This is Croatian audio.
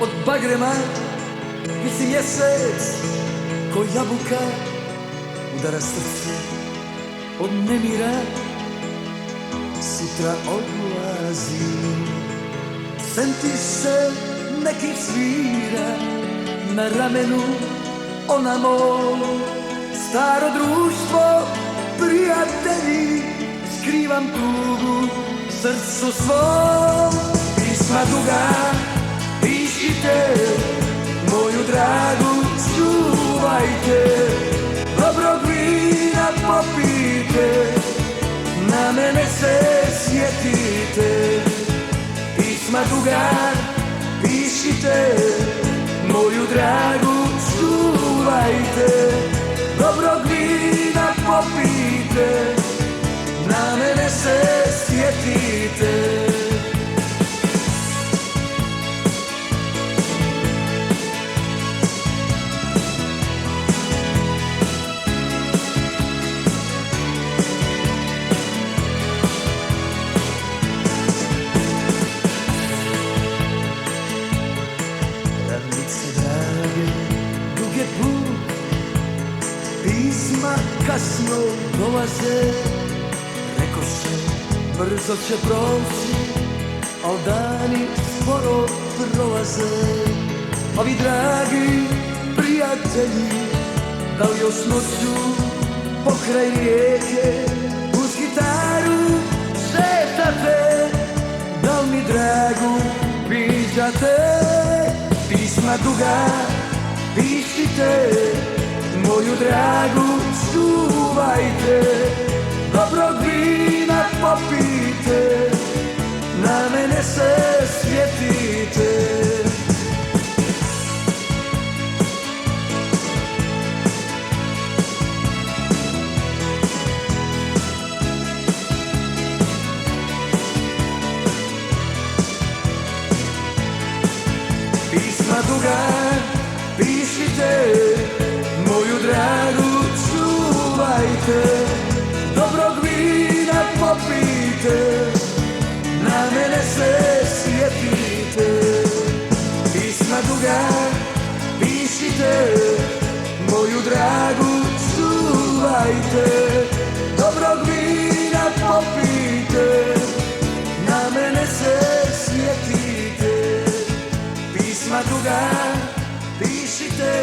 od bagrema visi mjesec ko jabuka, udara srce od nemira, sutra odlazi. Senti se neki svira na ramenu, onamo staro društvo, prijatelji, skrivam tugu srcu svom. Pisma duga, pišite, moju dragu čuvajte, dobrog vina popijte, na mene se sjetite. Pisma duga, pišite, moju dragu čuvajte, dobrog vina popijte, na mene se sjetite. Pisma kasno dolaze, rekoše brzo će proći, al dani sporo prolaze. Ovi dragi prijatelji, da li još noću pokraj rijeke uz gitaru šetate, da li mi dragu viđate? Pisma duga, pišite, moju dragu čuvajte, dobrog vina popijte, na mene se sjetite. Pisma duga, pišite, moju dragu čuvajte, dobrog vina popijte, na mene se sjetite. Pisma duga, pišite, moju dragu čuvajte, dobrog vina popijte, na mene se sjetite. Pisma duga, pišite,